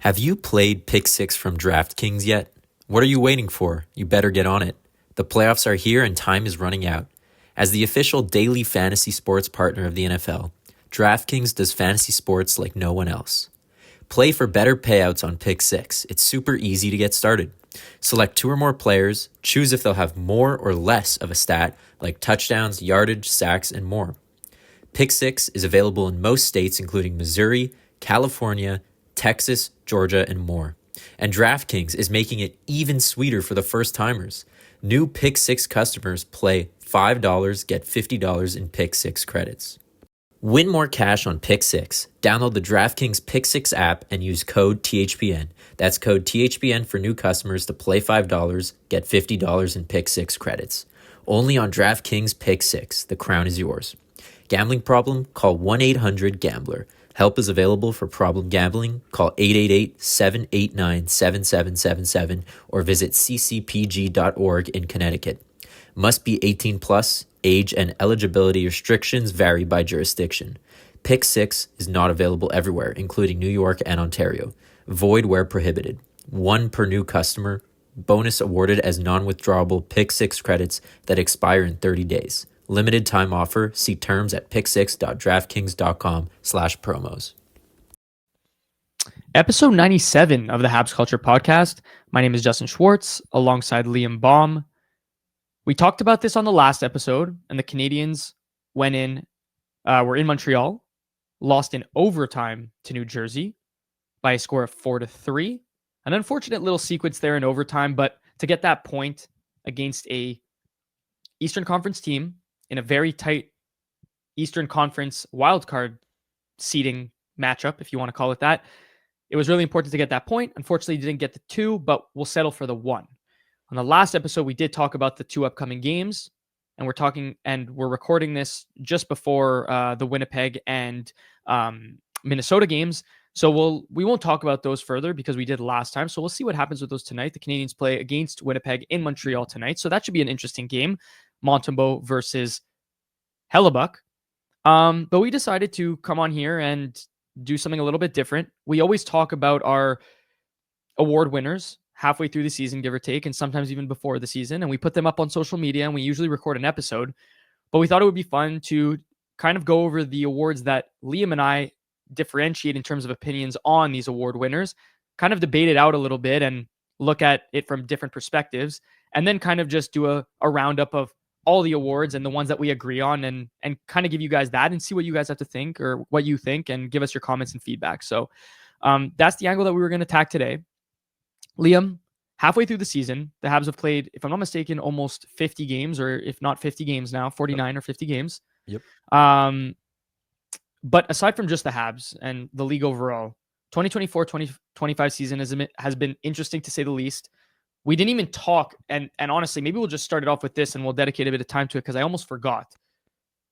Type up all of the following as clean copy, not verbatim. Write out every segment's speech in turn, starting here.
Have you played Pick 6 from DraftKings yet? What are you waiting for? You better get on it. The playoffs are here and time is running out. As the official daily fantasy sports partner of the NFL, DraftKings does fantasy sports like no one else. Play for better payouts on Pick 6. It's super easy to get started. Select two or more players, choose if they'll have more or less of a stat like touchdowns, yardage, sacks, and more. Pick 6 is available in most states including Missouri, California, Texas, Georgia, and more. And DraftKings is making it even sweeter for the first timers. New Pick 6 customers play $5, get $50 in Pick 6 credits. Win more cash on Pick 6. Download the DraftKings Pick 6 app and use code THPN. That's code THPN for new customers to play $5, get $50 in Pick 6 credits. Only on DraftKings Pick 6. The crown is yours. Gambling problem? Call 1-800-GAMBLER. Help is available for problem gambling. Call 888-789-7777 or visit ccpg.org in Connecticut. Must be 18 plus. Age and eligibility restrictions vary by jurisdiction. Pick 6 is not available everywhere, including New York and Ontario. Void where prohibited. One per new customer. Bonus awarded as non-withdrawable Pick 6 credits that expire in 30 days. Limited time offer. See terms at pick6.draftkings.com/promos. Episode 97 of the Habs Culture podcast. My name is Justin Schwartz, alongside Liam Baum. We talked about this on the last episode, and the Canadiens were in Montreal, lost in overtime to New Jersey by a score of 4-3. An unfortunate little sequence there in overtime, but to get that point against a Eastern Conference team in a very tight Eastern Conference wildcard seeding matchup, if you want to call it that, it was really important to get that point. Unfortunately, didn't get the 2, but we'll settle for the 1. On the last episode, we did talk about the 2 upcoming games, and we're recording this just before the Winnipeg and Minnesota games. So we won't talk about those further because we did last time. So we'll see what happens with those tonight. The Canadiens play against Winnipeg in Montreal tonight, so that should be an interesting game. Montembeault versus Hellebuyck. But we decided to come on here and do something a little bit different. We always talk about our award winners halfway through the season, give or take, and sometimes even before the season. And we put them up on social media, and we usually record an episode. But we thought it would be fun to kind of go over the awards that Liam and I differentiate in terms of opinions on these award winners, kind of debate it out a little bit and look at it from different perspectives, and then kind of just do a roundup of all the awards and the ones that we agree on, and kind of give you guys that and see what you guys have to think or what you think, and give us your comments and feedback. So that's the angle that we were going to attack today. Liam, halfway through the season, the Habs have played, if I'm not mistaken, almost 50 games, or if not 50 games now, 49 or 50 games. Yep. But aside from just the Habs and the league overall, 2024-2025 season has been interesting to say the least. We didn't even talk, and honestly, maybe we'll just start it off with this and we'll dedicate a bit of time to it because I almost forgot.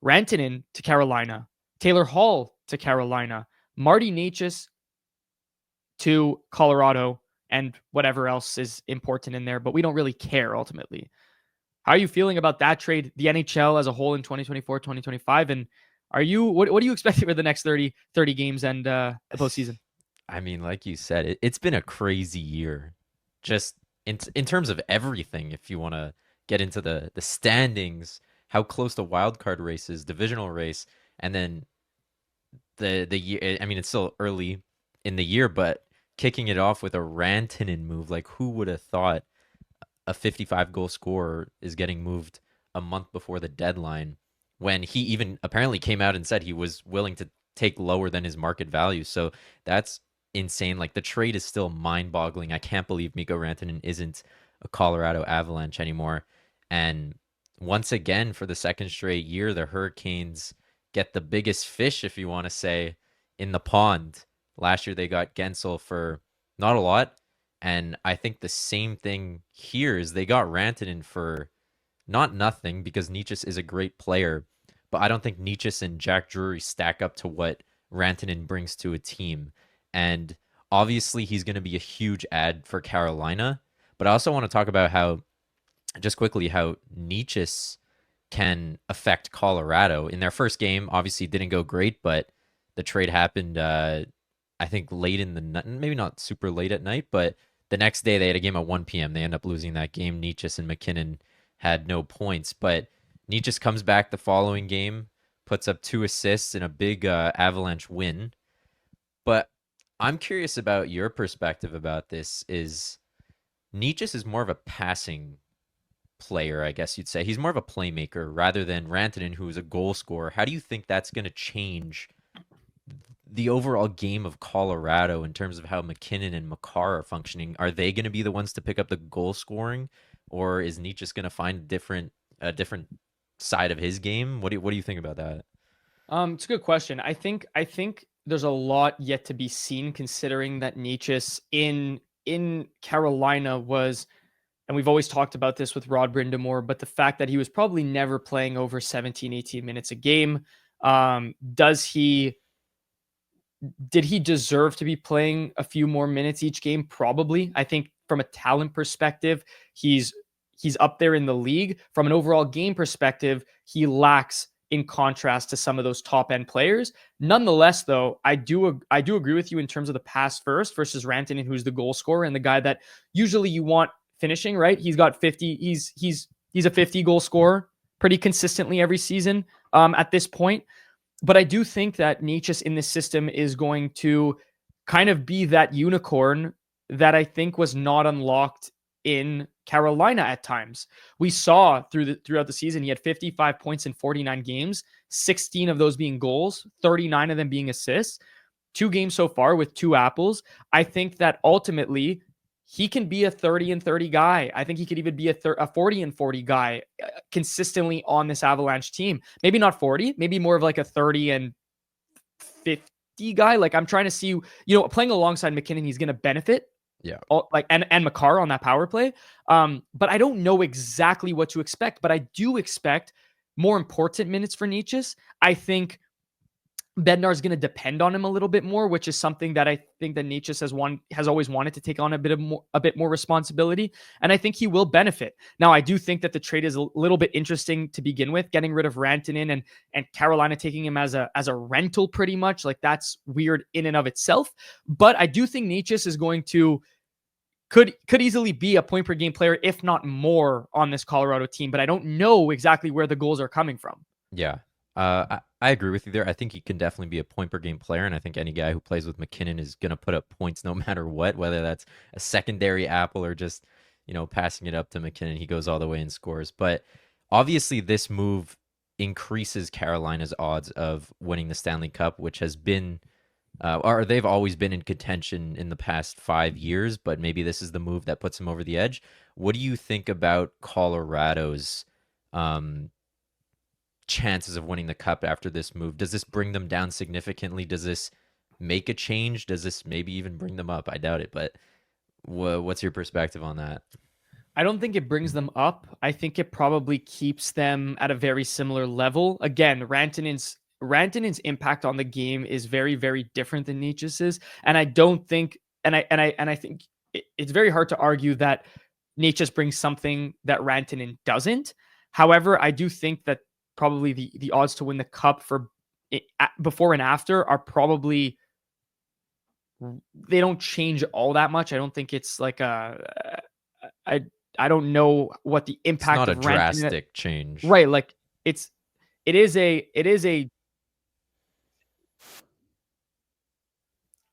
Rantanen to Carolina, Taylor Hall to Carolina, Martin Nečas to Colorado, and whatever else is important in there, but we don't really care ultimately. How are you feeling about that trade, the NHL as a whole in 2024-2025, and what are you expecting for the next 30 games and the postseason? I mean, like you said, it's been a crazy year. Just in terms of everything, if you want to get into the standings, how close the wild card race is, divisional race, and then the year. I mean, it's still early in the year, but kicking it off with a Rantanen move, like who would have thought a 55-goal scorer is getting moved a month before the deadline, when he even apparently came out and said he was willing to take lower than his market value. So that's insane. Like, the trade is still mind-boggling. I can't believe Mikko Rantanen isn't a Colorado Avalanche anymore. And once again, for the second straight year, the Hurricanes get the biggest fish, if you want to say, in the pond. Last year they got Gensel for not a lot, and I think the same thing here is they got Rantanen for not nothing, because Nečas is a great player, but I don't think Nečas and Jack Drury stack up to what Rantanen brings to a team. And obviously he's going to be a huge add for Carolina, but I also want to talk about how Nečas can affect Colorado. In their first game, obviously it didn't go great, but the trade happened I think late in the night, maybe not super late at night, but the next day they had a game at 1 p.m. They end up losing that game. Nečas and MacKinnon had no points, but Nečas comes back the following game, puts up 2 assists in a big Avalanche win. But I'm curious about your perspective about this. Is Nečas is more of a passing player, I guess you'd say. He's more of a playmaker rather than Rantanen, who is a goal scorer. How do you think that's going to change the overall game of Colorado in terms of how MacKinnon and Makar are functioning? Are they going to be the ones to pick up the goal scoring, or is Nečas going to find a different side of his game? What do you think about that? It's a good question. I think there's a lot yet to be seen, considering that Nečas in Carolina was, and we've always talked about this with Rod Brindamore, but the fact that he was probably never playing over 17, 18 minutes a game. Does he did he deserve to be playing a few more minutes each game? Probably. I think from a talent perspective, he's up there in the league. From an overall game perspective, he lacks in contrast to some of those top end players. Nonetheless, though, I do agree with you in terms of the pass first versus Rantanen, who's the goal scorer and the guy that usually you want finishing, right? He's got 50. He's a 50 goal scorer pretty consistently every season at this point. But I do think that Nečas in this system is going to kind of be that unicorn that I think was not unlocked in Carolina at times. We saw throughout the season, he had 55 points in 49 games, 16 of those being goals, 39 of them being assists. 2 games so far with 2 apples. I think that ultimately he can be a 30 and 30 guy. I think he could even be a 40 and 40 guy consistently on this Avalanche team. Maybe not 40, maybe more of like a 30 and 50 guy. Like I'm trying to see, playing alongside MacKinnon, he's going to benefit. Yeah. And Makar on that power play. But I don't know exactly what to expect, but I do expect more important minutes for Nečas. I think Bednar is going to depend on him a little bit more, which is something that I think that Nečas has always wanted to take on a bit more responsibility, and I think he will benefit. Now, I do think that the trade is a little bit interesting to begin with, getting rid of Rantanen and Carolina taking him as a rental, pretty much. Like that's weird in and of itself. But I do think Nečas is going to could easily be a point per game player, if not more, on this Colorado team. But I don't know exactly where the goals are coming from. Yeah. I agree with you there. I think he can definitely be a point per game player, and I think any guy who plays with MacKinnon is going to put up points no matter what, whether that's a secondary apple or just, passing it up to MacKinnon. He goes all the way and scores. But obviously, this move increases Carolina's odds of winning the Stanley Cup, which has been, or they've always been in contention in the past 5 years, but maybe this is the move that puts them over the edge. What do you think about Colorado's chances of winning the cup after this move? Does this bring them down significantly? Does this make a change? Does this maybe even bring them up? I doubt it, but what's your perspective on that? I don't think it brings them up. I think it probably keeps them at a very similar level. Again, Rantanen's impact on the game is very, very different than Nečas's, and I don't think, and I think it's very hard to argue that Nečas brings something that Rantanen doesn't. However, I do think that probably the odds to win the cup for before and after are probably, they don't change all that much. I don't think it's like I don't know what the impact It's not a of drastic change. right. Like it is a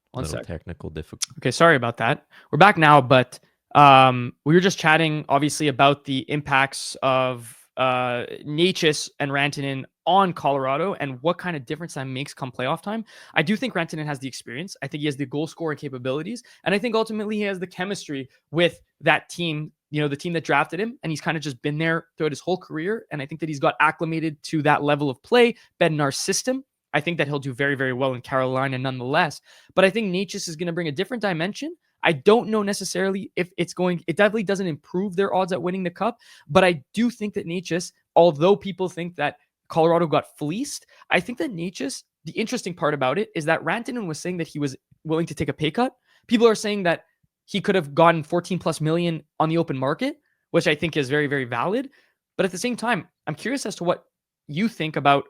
one Little sec. technical difficulty. Okay, sorry about that. We're back now, but we were just chatting obviously about the impacts of Nečas and Rantanen on Colorado and what kind of difference that makes come playoff time. I do think Rantanen has the experience. I think he has the goal scoring capabilities. And I think ultimately he has the chemistry with that team, the team that drafted him. And he's kind of just been there throughout his whole career. And I think that he's got acclimated to that level of play, Bednar's system. I think that he'll do very, very well in Carolina nonetheless. But I think Nečas is going to bring a different dimension. I don't know necessarily if it definitely doesn't improve their odds at winning the cup, but I do think that Nečas, although people think that Colorado got fleeced, I think that Nečas, the interesting part about it is that Rantanen was saying that he was willing to take a pay cut. People are saying that he could have gotten 14 plus million on the open market, which I think is very, very valid. But at the same time, I'm curious as to what you think about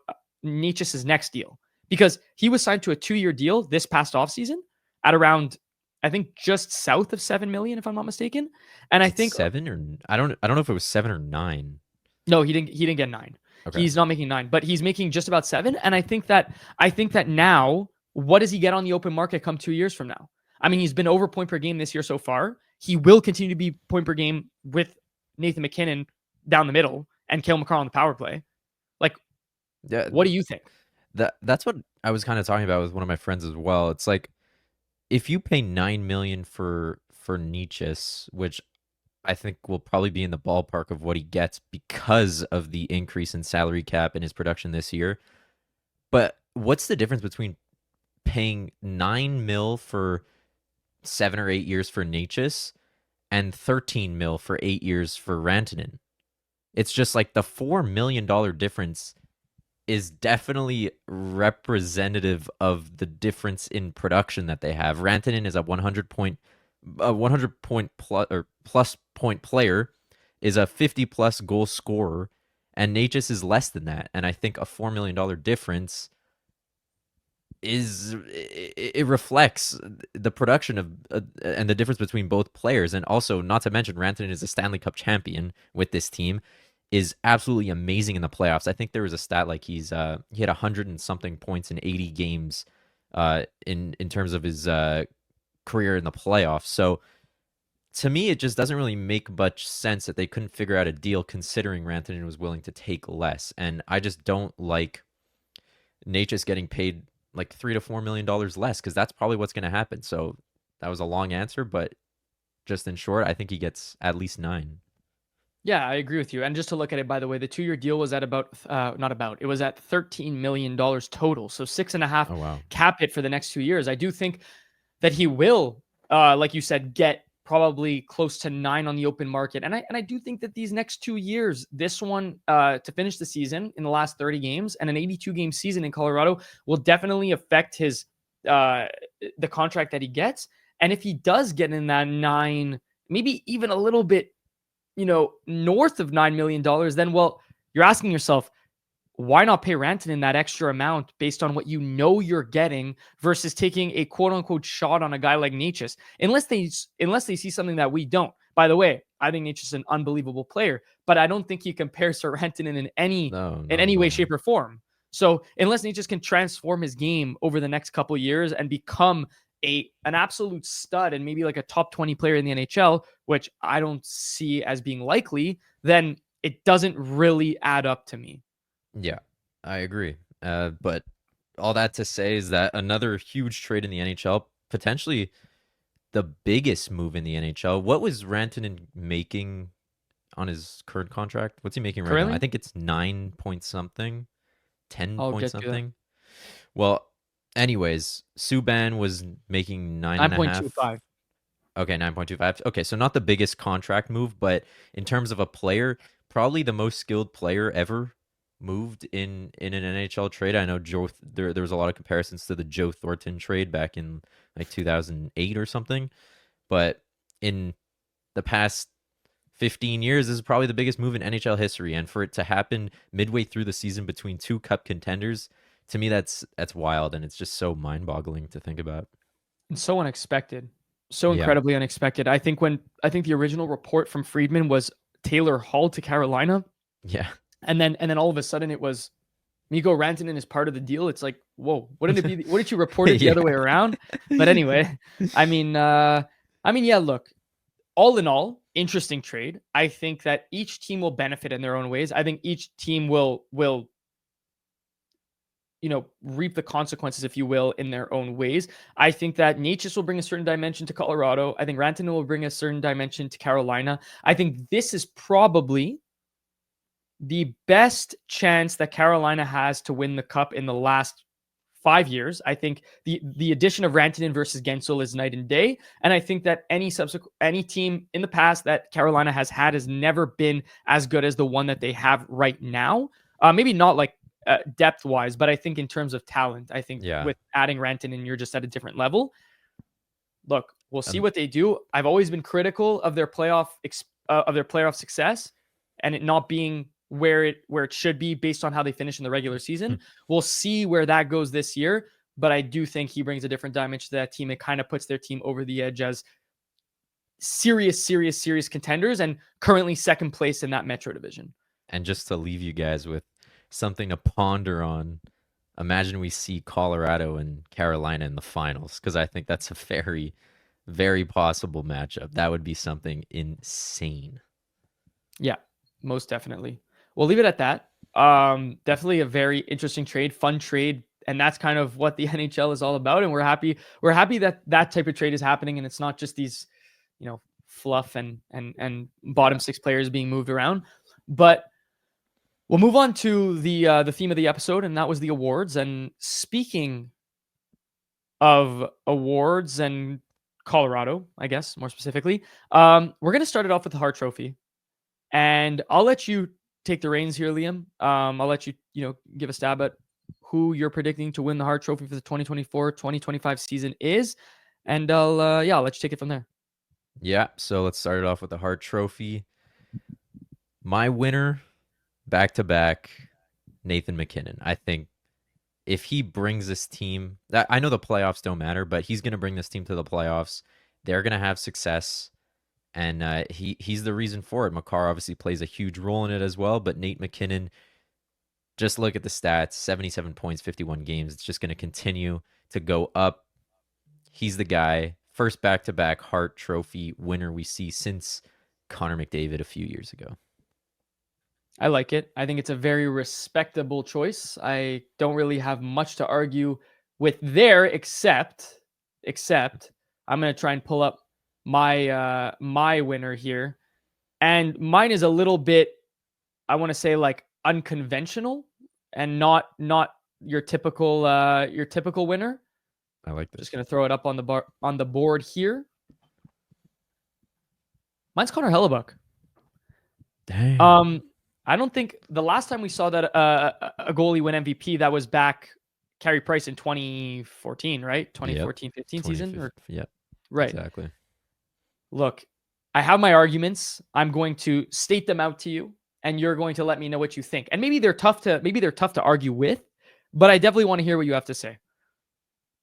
Nečas's next deal, because he was signed to a 2-year deal this past offseason. at around, I think, just south of 7 million, if I'm not mistaken. And Is I it think 7 or I don't know if it was 7 or 9. no, he didn't get 9. Okay. He's not making 9, but he's making just about 7. And I think that now, what does he get on the open market come 2 years from now? I mean, he's been over point per game this year so far. He will continue to be point per game with Nathan MacKinnon down the middle and Cale Makar on the power play. Like, Yeah, what do you think? that's what I was kind of talking about with one of my friends as well. It's like if you pay 9 million for Nečas, which I think will probably be in the ballpark of what he gets because of the increase in salary cap and his production this year. But what's the difference between paying 9 mil for 7 or 8 years for Nečas and 13 mil for 8 years for Rantanen? It's just like the $4 million difference is definitely representative of the difference in production that they have. Rantanen is a 100 point plus or plus point player, is a 50 plus goal scorer, and Nečas is less than that. And I think a $4 million difference it reflects the production of and the difference between both players. And also, not to mention, Rantanen is a Stanley Cup champion with this team, is absolutely amazing in the playoffs. I think there was a stat like he had 100 and something points in 80 games in terms of his career in the playoffs. So to me, it just doesn't really make much sense that they couldn't figure out a deal considering Rantanen was willing to take less. And I just don't like Nečas getting paid like $3 to $4 million less, because that's probably what's going to happen. So that was a long answer, but just in short, I think he gets at least 9. Yeah, I agree with you. And just to look at it, by the way, the 2-year deal was at it was at $13 million total. So 6.5 Oh wow. cap hit for the next 2 years. I do think that he will, like you said, get probably close to 9 on the open market. And I do think that these next 2 years, this one to finish the season in the last 30 games and an 82 game season in Colorado will definitely affect his the contract that he gets. And if he does get in that 9, maybe even a little bit, north of $9 million, then, well, you're asking yourself, why not pay Rantanen that extra amount based on what you're getting versus taking a quote unquote shot on a guy like Nečas? Unless they see something that we don't. By the way, I think Nečas is an unbelievable player, but I don't think he compares to Rantanen in any No, in not any at way, all. shape, or form. So unless Nečas can transform his game over the next couple of years and become an absolute stud and maybe like a top 20 player in the NHL, which I don't see as being likely, then it doesn't really add up to me. Yeah, I agree. But all that to say is that another huge trade in the NHL, potentially the biggest move in the NHL. What was Rantanen making on his current contract? What's he making right now? I Currently, think it's 9 point something, 10 I'll point get to that. something. Well, anyways, Subban was making 9.5. 9.25. Okay, 9.25. Okay, so not the biggest contract move, but in terms of a player, probably the most skilled player ever moved in an NHL trade. I know there was a lot of comparisons to the Joe Thornton trade back in like 2008 or something, but in the past 15 years, this is probably the biggest move in NHL history. And for it to happen midway through the season between two cup contenders, to me that's wild, and it's just so mind-boggling to think about. And so unexpected. So Yeah. incredibly unexpected. I think the original report from Friedman was Taylor Hall to Carolina. Yeah. And then all of a sudden it was Mikko Rantanen is part of the deal. It's like, whoa, wouldn't you report it the Yeah. other way around? But anyway, yeah, look, all in all, interesting trade. I think that each team will benefit in their own ways. I think each team will reap the consequences, if you will, in their own ways. I think that Nečas will bring a certain dimension to Colorado. I think Rantanen will bring a certain dimension to Carolina. I think this is probably the best chance that Carolina has to win the cup in the last 5 years. I think the addition of Rantanen versus Gensel is night and day, and I think that any team in the past that Carolina has had has never been as good as the one that they have right now. Maybe not like depth wise, but I think in terms of talent, I think Yeah. with adding Rantanen, you're just at a different level. Look, we'll see Um, what they do. I've always been critical of their playoff success and it not being where it should be based on how they finish in the regular season. We'll see where that goes this year. but I do think he brings a different dimension to that team. It kind of puts their team over the edge as serious contenders and currently second place in that Metro division. And just to leave you guys with something to ponder on, imagine we see Colorado and Carolina in the finals, because I think that's a very possible matchup. That would be something insane. Yeah, most definitely. We'll leave it at that. Definitely a very interesting trade, fun trade, and that's kind of what the NHL is all about. And we're happy that that type of trade is happening, and it's not just these, fluff and bottom six players being moved around. But we'll move on to the theme of the episode, and that was the awards. And speaking of awards and Colorado, I guess more specifically, we're gonna start it off with the Hart Trophy. And I'll let you take the reins here, Liam. I'll let you, give a stab at who you're predicting to win the Hart Trophy for the 2024-2025 season is. And I'll let you take it from there. Yeah, so let's start it off with the Hart Trophy. My winner, back-to-back, Nathan MacKinnon. I think if he brings this team, I know the playoffs don't matter, but he's going to bring this team to the playoffs. They're going to have success. And he's the reason for it. Makar obviously plays a huge role in it as well. But Nate MacKinnon, just look at the stats, 77 points, 51 games. It's just going to continue to go up. He's the guy. First back-to-back Hart Trophy winner we see since Connor McDavid a few years ago. I like it. I think it's a very respectable choice. I don't really have much to argue with there, except I'm going to try and pull up my winner here, and mine is a little bit, I want to say, like, unconventional and not your typical winner. I like this. Just gonna throw it up on the board here. Mine's Connor Hellebuyck. Dang. I don't think the last time we saw that a goalie win MVP, that was back Carey Price in 2014, right? 2014-15 season? Or, yep. Right. Exactly. Look, I have my arguments. I'm going to state them out to you, and you're going to let me know what you think. And maybe they're tough to argue with, but I definitely want to hear what you have to say.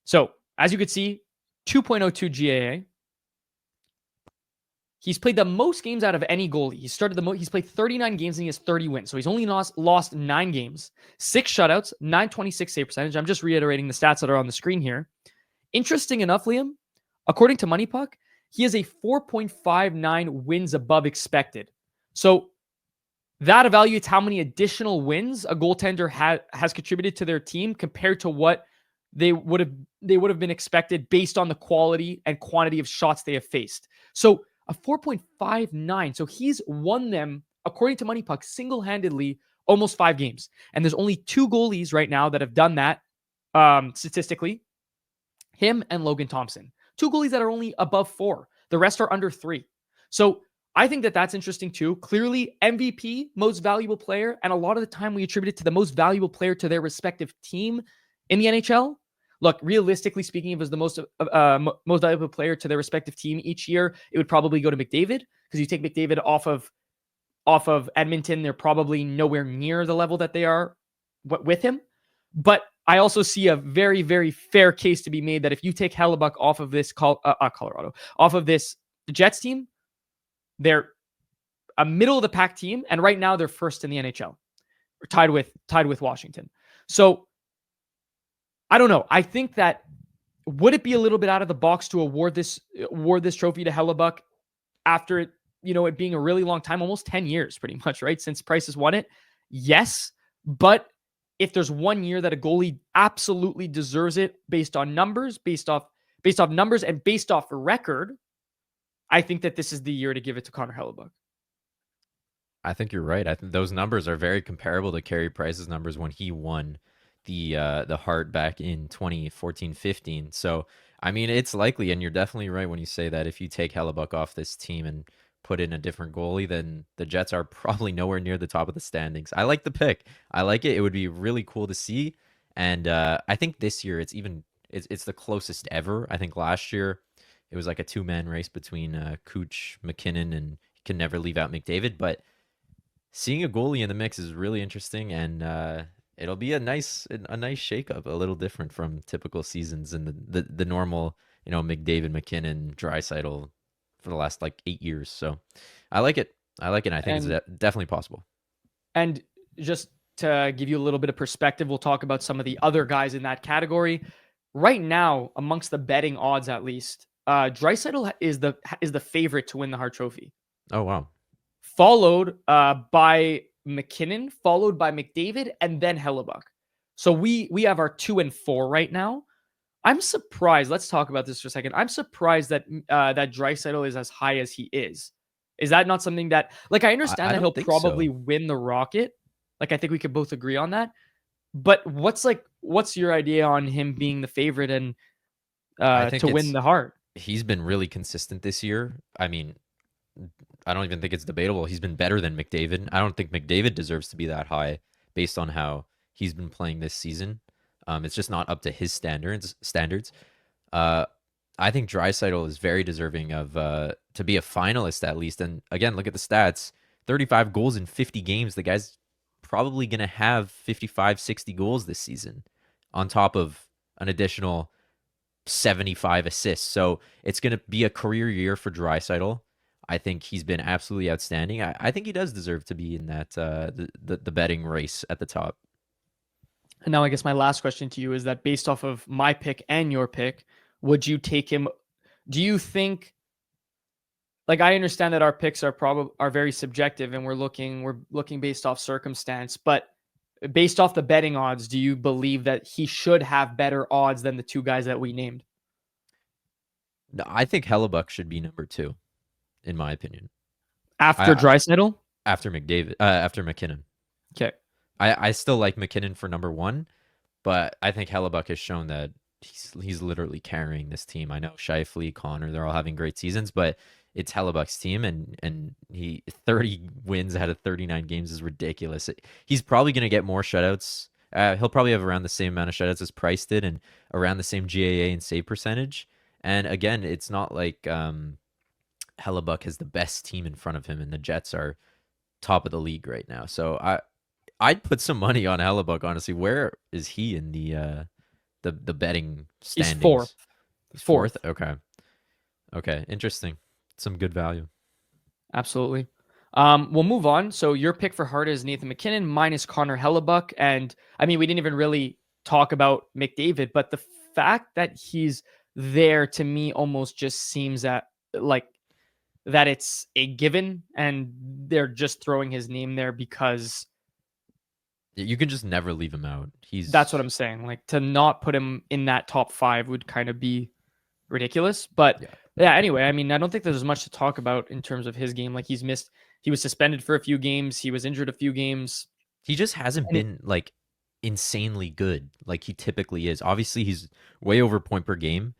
So, as you could see, 2.02 GAA. He's played the most games out of any goalie. He's played 39 games and he has 30 wins. So he's only lost 9 games, 6 shutouts, 926 save percentage. I'm just reiterating the stats that are on the screen here. Interesting enough, Liam, according to Money Puck, he has a 4.59 wins above expected. So that evaluates how many additional wins a goaltender has contributed to their team compared to what they would have been expected based on the quality and quantity of shots they have faced. So a 4.59. So he's won them, according to Money Puck, single-handedly almost 5 games. And there's only 2 goalies right now that have done that statistically. Him and Logan Thompson. 2 goalies that are only above 4. The rest are under 3. So I think that that's interesting too. Clearly, MVP, most valuable player, and a lot of the time we attribute it to the most valuable player to their respective team in the NHL. Look, realistically speaking, if it was the most valuable player to their respective team each year, it would probably go to McDavid, because you take McDavid off of Edmonton, they're probably nowhere near the level that they are with him. But I also see a very, very fair case to be made that if you take Hellebuyck off of this Colorado, off of this Jets team, they're a middle of the pack team, and right now they're first in the NHL, tied with Washington. So I don't know. I think that, would it be a little bit out of the box to award this trophy to Hellebuyck after it, it being a really long time, almost 10 years pretty much, right? Since Price has won it. Yes. But if there's one year that a goalie absolutely deserves it based on numbers, based off numbers and based off record, I think that this is the year to give it to Connor Hellebuyck. I think you're right. I think those numbers are very comparable to Carey Price's numbers when he won the Hart back in 2014-15. So, I mean, it's likely, and you're definitely right when you say that if you take Hellebuyck off this team and put in a different goalie, then the Jets are probably nowhere near the top of the standings. I like the pick. I like it. It would be really cool to see. And I think this year it's the closest ever. I think last year it was like a 2-man race between Cooch, MacKinnon, and you can never leave out McDavid. But seeing a goalie in the mix is really interesting, and It'll be a nice shakeup, a little different from typical seasons and the normal, McDavid, MacKinnon, Draisaitl for the last like 8 years. So I like it. I like it. And I think it's And definitely possible. and just to give you a little bit of perspective, we'll talk about some of the other guys in that category. Right now, amongst the betting odds, at least, Draisaitl is the favorite to win the Hart Trophy, Oh wow. followed by MacKinnon, followed by McDavid, and then Hellebuyck. So we have our 2 and 4 right now. I'm surprised. Let's talk about this for a second. I'm surprised that that Draisaitl is as high as he is. Is that not something that, like, I I understand that he'll don't think probably so. win the Rocket. Like, I think we could both agree on that. But what's your idea on him being the favorite and I to think win it's the Hart? he's been really consistent this year. I mean, I don't even think it's debatable. He's been better than McDavid. I don't think McDavid deserves to be that high based on how he's been playing this season. It's just not up to his standards. Uh, I think Draisaitl is very deserving of to be a finalist at least. And again, look at the stats: 35 goals in 50 games. The guy's probably gonna have 55, 60 goals this season, on top of an additional 75 assists. So it's gonna be a career year for Draisaitl. I think he's been absolutely outstanding. I think he does deserve to be in that the betting race at the top. And now I guess my last question to you is that based off of my pick and your pick, would you take him? Do you think, like, I understand that our picks are very subjective and we're looking based off circumstance, but based off the betting odds, do you believe that he should have better odds than the 2 guys that we named No, I think Hellebuck should be number two, in my opinion. after I Draisaitl? after McKinnon. Okay. I still like McKinnon for number one, but I think Hellebuck has shown that he's literally carrying this team. I know Scheifele, Connor, they're all having great seasons, but it's Hellebuck's team, and he 30 wins out of 39 games is ridiculous. He's probably going to get more shutouts. He'll probably have around the same amount of shutouts as Price did, and around the same GAA and save percentage. And again, it's not like Hellebuck has the best team in front of him, and the Jets are top of the league right now. So I'd put some money on Hellebuck, honestly. Where is he in the betting He's fourth. standings? He's fourth? Fourth. Okay. Okay. Interesting. Some good value. Absolutely. We'll move on. So your pick for Hart is Nathan MacKinnon. Mine is Connor Hellebuyck. And I mean, we didn't even really talk about McDavid, but the fact that he's there to me almost just seems that it's a given and they're just throwing his name there because You can just never leave him out. that's what I'm saying. Like, to not put him in that top 5 would kind of be ridiculous. But Yeah. yeah, anyway, I mean, I don't think there's much to talk about in terms of his game. Like, he was suspended for a few games, he was injured a few games. He just hasn't And been like insanely good like he typically is. Obviously, he's way over point per game,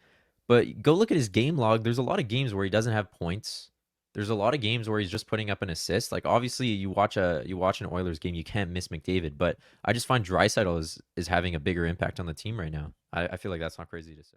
but go look at his game log. There's a lot of games where he doesn't have points. There's a lot of games where he's just putting up an assist. Like obviously, you watch an Oilers game, you can't miss McDavid. But I just find Draisaitl is having a bigger impact on the team right now. I feel like that's not crazy to say.